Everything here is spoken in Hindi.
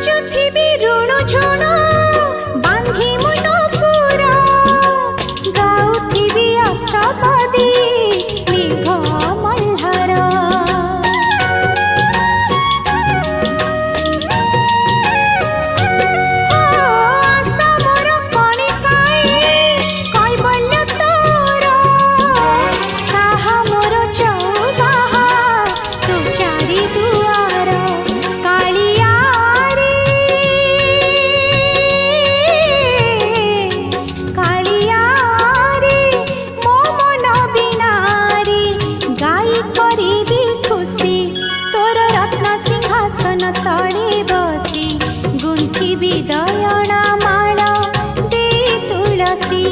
नाचुथिबी ऋण झुण बांधी मुन पुरा गाउथिबी अष्टपदी मेघ मल्हार आशा मोर कणिकाए कैबल्य तोर साहा मोर चौबाहा तू चारि दुआर कालियारी कालियारी मो मन बिनारी गाई करिबी खुशी तोर रत्न सिंहासन तळे बसी गुंथिबी दयणा माळ दे तुळसी।